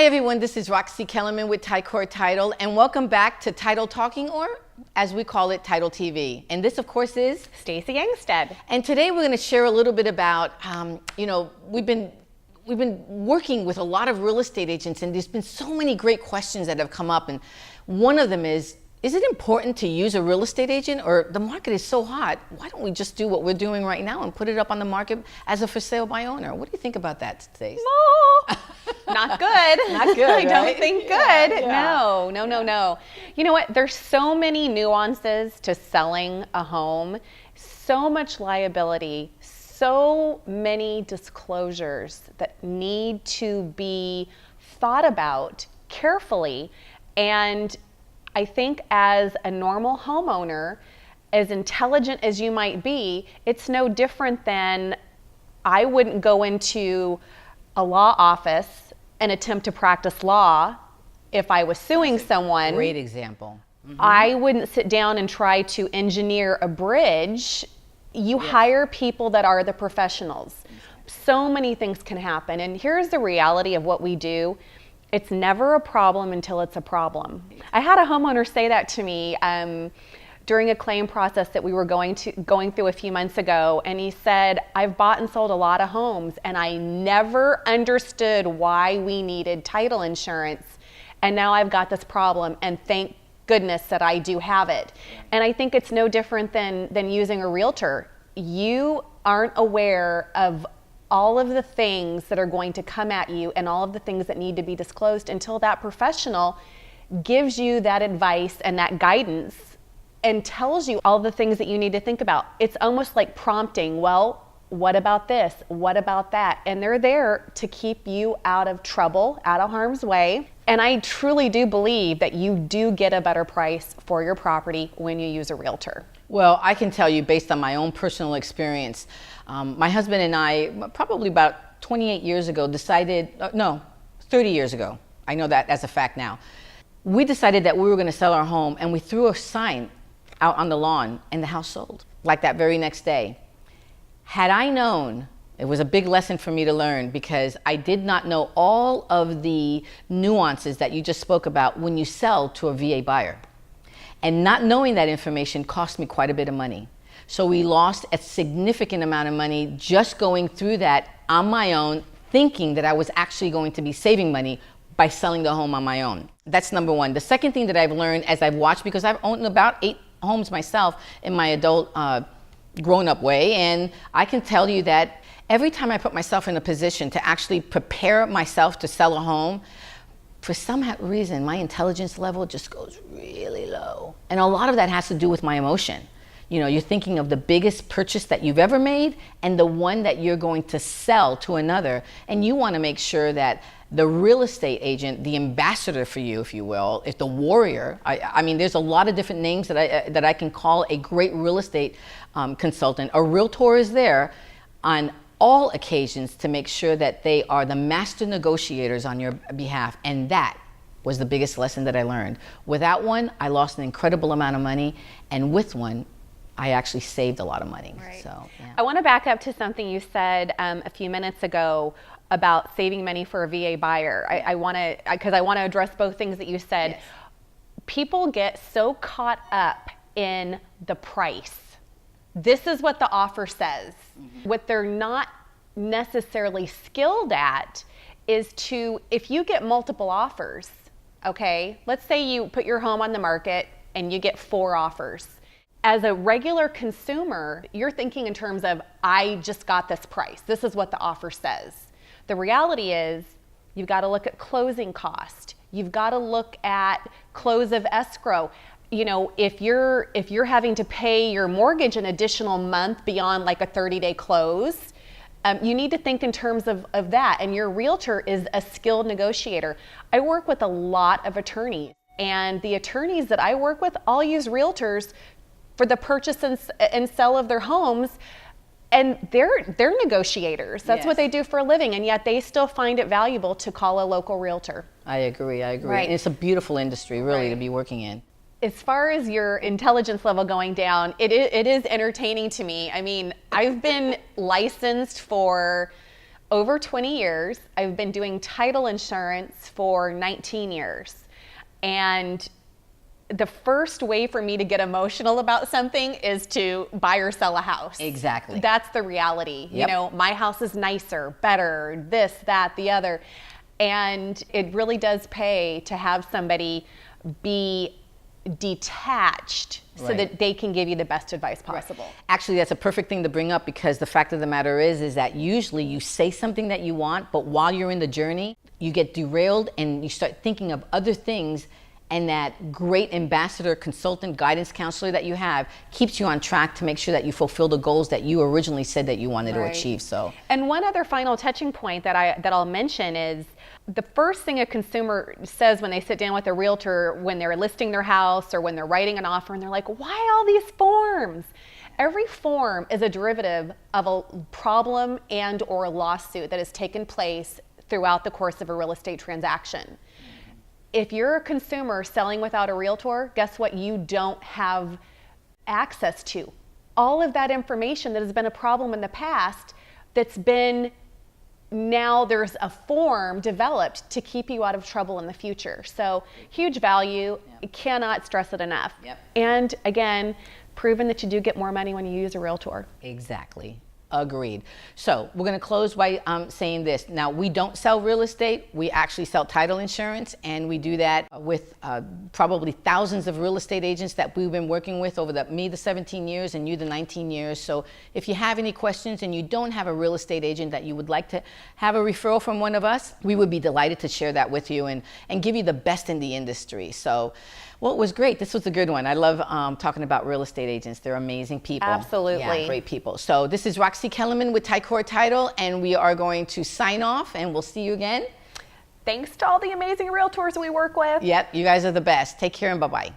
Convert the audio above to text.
Hi everyone, this is Roxy Kellerman with Ticor Title, and welcome back to Title Talking, or as we call it, Title TV. And this, of course, is Stacey Angstead. And today we're going to share a little bit about, we've been working with a lot of real estate agents, and there's been so many great questions that have come up. And one of them is it important to use a real estate agent, or the market is so hot? Why don't we just do what we're doing right now and put it up on the market as a for sale by owner? What do you think about that, Stacey? No, not good. Not good, I don't right? think good. Yeah. No. You know what? There's so many nuances to selling a home, so much liability, so many disclosures that need to be thought about carefully. And I think as a normal homeowner, as intelligent as you might be, it's no different than I wouldn't go into a law office and attempt to practice law if I was suing someone. Great example. Mm-hmm. I wouldn't sit down and try to engineer a bridge. You hire people that are the professionals. So many things can happen. And here's the reality of what we do. It's never a problem until it's a problem. I had a homeowner say that to me during a claim process that we were going through a few months ago, and he said, I've bought and sold a lot of homes, and I never understood why we needed title insurance, and now I've got this problem, and thank goodness that I do have it. And I think it's no different than using a realtor. You aren't aware of all of the things that are going to come at you and all of the things that need to be disclosed until that professional gives you that advice and that guidance and tells you all the things that you need to think about. It's almost like prompting, well, what about this? What about that? And they're there to keep you out of trouble, out of harm's way. And I truly do believe that you do get a better price for your property when you use a realtor. Well, I can tell you based on my own personal experience, my husband and I, probably about 28 years ago, 30 years ago, I know that as a fact now, we decided that we were going to sell our home, and we threw a sign out on the lawn, and the house sold, like that very next day. Had I known, it was a big lesson for me to learn, because I did not know all of the nuances that you just spoke about when you sell to a VA buyer. And not knowing that information cost me quite a bit of money. So we lost a significant amount of money just going through that on my own, thinking that I was actually going to be saving money by selling the home on my own. That's number one. The second thing that I've learned as I've watched, because I've owned about 8 homes myself in my adult grown-up way, and I can tell you that every time I put myself in a position to actually prepare myself to sell a home, for some reason, my intelligence level just goes really low. And a lot of that has to do with my emotion. You know, you're thinking of the biggest purchase that you've ever made and the one that you're going to sell to another. And you want to make sure that the real estate agent, the ambassador for you, if you will, is the warrior. I mean, there's a lot of different names that I can call a great real estate consultant. A realtor is there on all occasions to make sure that they are the master negotiators on your behalf. And that was the biggest lesson that I learned. Without one, I lost an incredible amount of money. And with one, I actually saved a lot of money. Right. So, yeah. I want to back up to something you said a few minutes ago about saving money for a VA buyer. I want to address both things that you said. Yes. People get so caught up in the price. This is what the offer says. Mm-hmm. What they're not necessarily skilled at is if you get multiple offers, okay, let's say you put your home on the market and you get 4 offers. As a regular consumer, you're thinking in terms of, I just got this price. This is what the offer says. The reality is, you've got to look at closing cost. You've got to look at close of escrow. You know, if you're having to pay your mortgage an additional month beyond like a 30-day close, you need to think in terms of that. And your realtor is a skilled negotiator. I work with a lot of attorneys, and the attorneys that I work with all use realtors for the purchase and sell of their homes. And they're negotiators. That's what they do for a living, and yet they still find it valuable to call a local realtor. I agree. Right. And it's a beautiful industry, really, to be working in. As far as your intelligence level going down, it is entertaining to me. I mean, I've been licensed for over 20 years. I've been doing title insurance for 19 years. And the first way for me to get emotional about something is to buy or sell a house. Exactly. That's the reality. Yep. You know, my house is nicer, better, this, that, the other. And it really does pay to have somebody be detached so Right. that they can give you the best advice possible. Actually, that's a perfect thing to bring up, because the fact of the matter is that usually you say something that you want, but while you're in the journey, you get derailed and you start thinking of other things, and that great ambassador, consultant, guidance counselor that you have keeps you on track to make sure that you fulfill the goals that you originally said that you wanted to achieve. So, and one other final touching point that I'll mention is the first thing a consumer says when they sit down with a realtor, when they're listing their house or when they're writing an offer, and they're like, why all these forms? Every form is a derivative of a problem and or a lawsuit that has taken place throughout the course of a real estate transaction. If you're a consumer selling without a realtor, guess what? You don't have access to all of that information that has been a problem in the past, that's been, now there's a form developed to keep you out of trouble in the future. So huge value. Yep. Cannot stress it enough. Yep. And again, proven that you do get more money when you use a realtor. exactly. Agreed. So we're going to close by saying this. Now, we don't sell real estate. We actually sell title insurance, and we do that with probably thousands of real estate agents that we've been working with over the 17 years and you the 19 years. So if you have any questions and you don't have a real estate agent that you would like to have a referral from one of us, we would be delighted to share that with you and give you the best in the industry. So, well, it was great. This was a good one. I love talking about real estate agents. They're amazing people. Absolutely. Yeah, great people. So this is Roxy Kellerman with Ticor Title, and we are going to sign off, and we'll see you again. Thanks to all the amazing realtors we work with. Yep, you guys are the best. Take care and bye-bye.